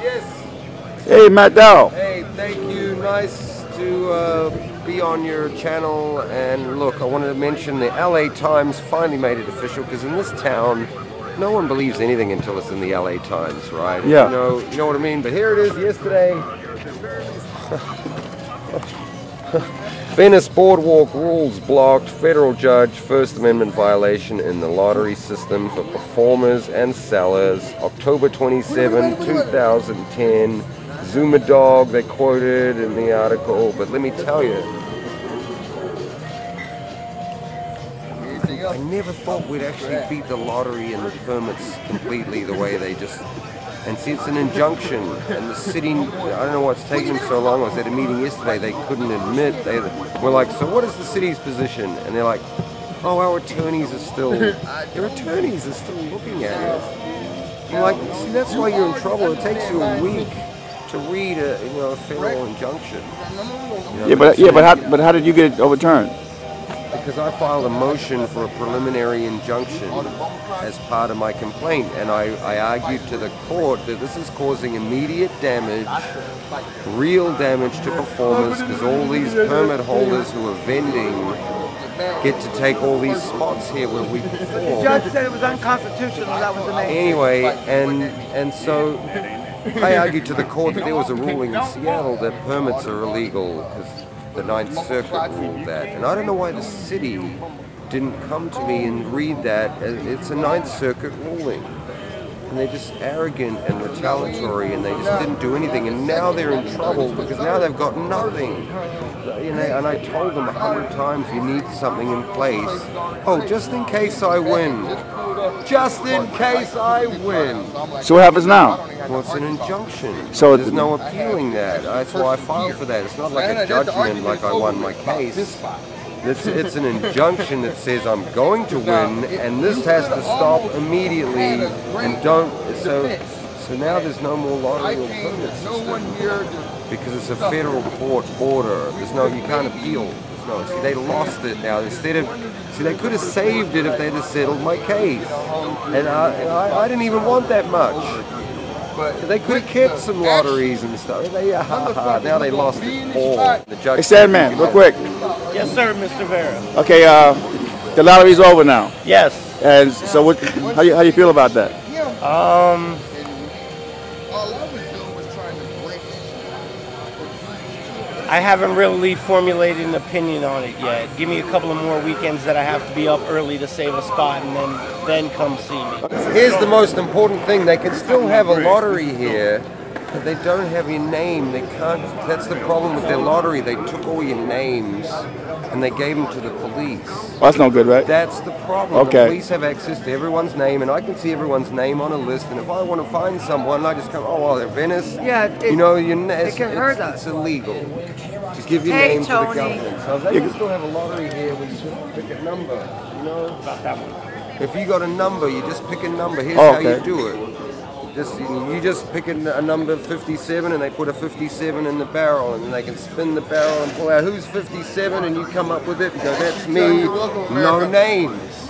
Yes. Hey, Matt Dowd. Hey, thank you. Nice to be on your channel. And look, I wanted to mention the LA Times finally made it official, because in this town, no one believes anything until it's in the LA Times, right? Yeah. You know what I mean? But here it is yesterday. Venice boardwalk rules blocked. Federal judge, First Amendment violation in the lottery system for performers and sellers. October 27, 2010. Zuma dog, they quoted in the article. But let me tell you, I never thought we'd actually beat the lottery and the permits completely the way they just... And see, it's an injunction, and the city, I don't know what's taking them so long. I was at a meeting yesterday, they couldn't admit. They were like, so what is the city's position? And they're like, oh, our attorneys are still, your attorneys are still looking at it. I'm like, see, that's why you're in trouble. It takes you a week to read a federal injunction. But how did you get it overturned? Because I filed a motion for a preliminary injunction as part of my complaint, and I argued to the court that this is causing immediate damage, real damage to performers, because all these permit holders who are vending get to take all these spots here where we perform. The judge said it was unconstitutional. That was the main Anyway, and so I argued to the court that there was a ruling in Seattle that permits are illegal, because the Ninth Circuit ruled that. And I don't know why the city didn't come to me and read that. It's a Ninth Circuit ruling. And they're just arrogant and retaliatory, and they just didn't do anything. And now they're in trouble because now they've got nothing. And I told them 100 times, you need something in place. Oh, just in case I win. Just in case I win. So what happens now? Well, it's an injunction. So there's no appealing that. That's why I filed for that. It's not like a judgment like I won my case. It's an injunction that says I'm going to win, and this has to stop immediately. And don't. So now there's no more lottery or permit system because it's a federal court order. You can't appeal. See, they lost it now. They could have saved it if they'd have settled my case. And I didn't even want that much. They could have kept some lotteries and stuff. Now they lost it all. The judge. Hey, Sandman, real quick. Yes, sir, Mr. Vera. Okay, the lottery's over now. Yes. And so, how do you feel about that? I haven't really formulated an opinion on it yet. Give me a couple of more weekends that I have to be up early to save a spot, and then come see me. Here's the most important thing. They can still have a lottery here, but they don't have your name. They can't. That's the problem with their lottery. They took all your names and they gave them to the police. Well, that's no good, right? That's the problem. Okay. The police have access to everyone's name, and I can see everyone's name on a list. And if I want to find someone, I just come, oh, well, they're Venice. Yeah, it can hurt us. It's illegal to give your name to the government. So they can still have a lottery here where you just pick a number. About that one. If you got a number, you just pick a number. Here's how you do it. You just pick a number 57, and they put a 57 in the barrel, and then they can spin the barrel and pull out who's 57, and you come up with it and go, that's me, no names.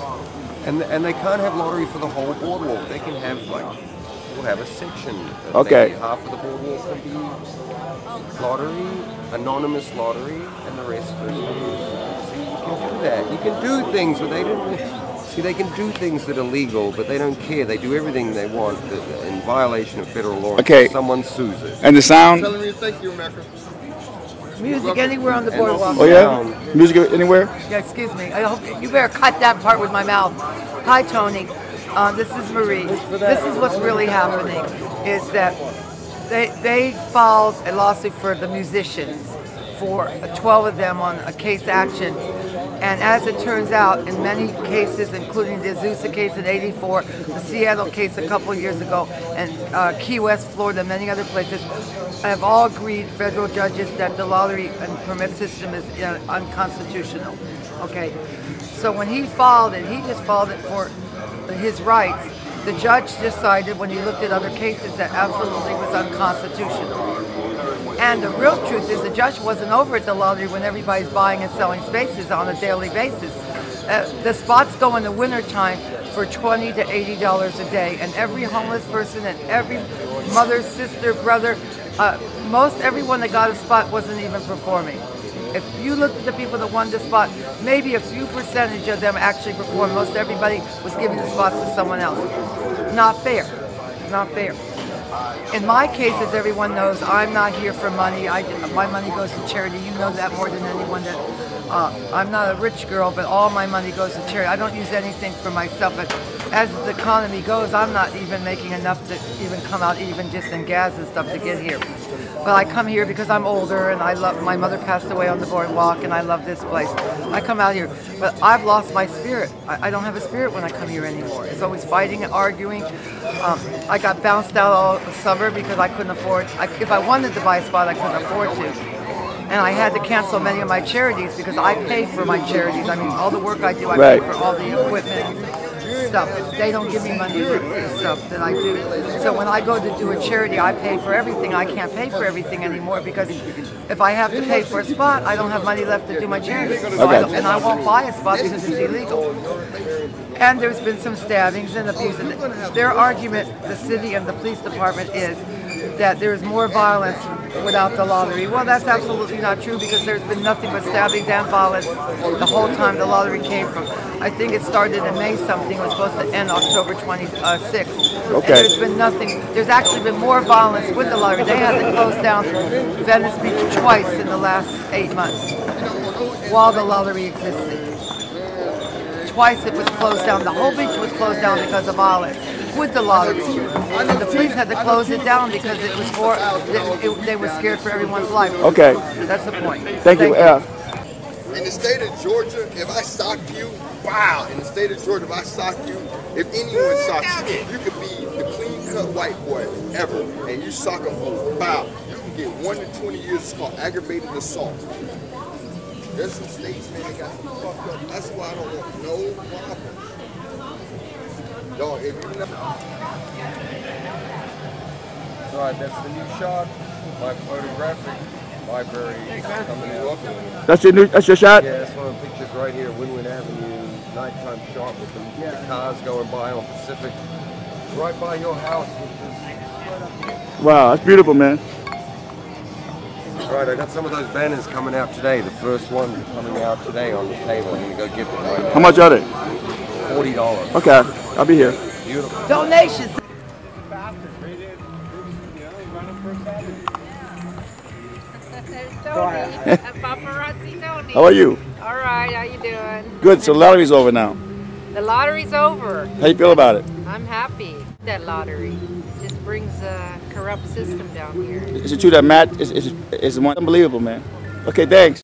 And they can't have lottery for the whole boardwalk. They can have, we'll have a section. Okay. Maybe half of the boardwalk can be lottery, anonymous lottery, and the rest first names. See, you can do that. You can do things where they didn't... See, they can do things that are legal, but they don't care. They do everything they want in violation of federal law. Okay. Someone sues it. And the sound? Music anywhere on the boardwalk. Oh yeah? Music anywhere? Yeah, excuse me. I hope you better cut that part with my mouth. Hi, Tony. This is Marie. This is what's really happening, is that they filed a lawsuit for the musicians, for 12 of them on a case action. And as it turns out, in many cases, including the Azusa case in '84, the Seattle case a couple of years ago, and Key West, Florida, and many other places, have all agreed, federal judges, that the lottery and permit system is unconstitutional. Okay, so when he filed it, he just filed it for his rights. The judge decided, when he looked at other cases, that absolutely was unconstitutional. And the real truth is the judge wasn't over at the lottery when everybody's buying and selling spaces on a daily basis. The spots go in the wintertime for $20 to $80 a day, and every homeless person and every mother, sister, brother, most everyone that got a spot wasn't even performing. If you look at the people that won the spot, maybe a few percentage of them actually performed. Most everybody was giving the spots to someone else. Not fair. Not fair. In my case, as everyone knows, I'm not here for money. My money goes to charity. You know that more than anyone. That I'm not a rich girl, but all my money goes to charity. I don't use anything for myself. But as the economy goes, I'm not even making enough to even come out, even just in gas and stuff, to get here. But I come here because I'm older, and I love. My mother passed away on the boardwalk, and I love this place. I come out here, but I've lost my spirit. I don't have a spirit when I come here anymore. It's always fighting and arguing. I got bounced out all summer because I couldn't afford. If I wanted to buy a spot, I couldn't afford to. And I had to cancel many of my charities because I pay for my charities. I mean, all the work I do, I pay for all the equipment and stuff. They don't give me money for the stuff that I do. So when I go to do a charity, I pay for everything. I can't pay for everything anymore because if I have to pay for a spot, I don't have money left to do my charity. So and I won't buy a spot because it's illegal. And there's been some stabbings and abuse. Their argument, the city and the police department, is that there's more violence without the lottery. Well, that's absolutely not true because there's been nothing but stabbings and violence the whole time the lottery came from. I think it started in May something. It was supposed to end October 26th. Okay. And there's been nothing. There's actually been more violence with the lottery. They had to close down Venice Beach twice in the last 8 months while the lottery existed. Twice it was closed down. The whole beach was closed down because of violence with the lottery. And the police had to close it down because it was for they were scared for everyone's life. Okay. That's the point. Thank you. In the state of Georgia, if I sock you, wow. In the state of Georgia, if I sock you, if anyone socks you, you could be the clean-cut white boy ever, and you sock a fool, wow. You can get 1 to 20 years. It's called aggravated assault. There's some states, man, that got some fucked up. That's why I don't want no problem. Dog, if you never... Alright, that's the new shot. My photographic library is coming out. That's your shot? Yeah, that's one of the pictures right here, Wynwood Avenue, nighttime shot with the cars going by on Pacific. Right by your house. Wow, that's beautiful, man. Right, I got some of those banners coming out today. The first one coming out today on the table. I'm going to go get them right now. How much are they? $40. Okay, I'll be here. Beautiful. Donations. Tony, paparazzi Tony. How are you? All right, how you doing? Good, so the lottery's over now. The lottery's over. How you feel about it? I'm happy. That lottery just brings a corrupt system down here. Is it true that Matt is unbelievable, man? Okay, thanks.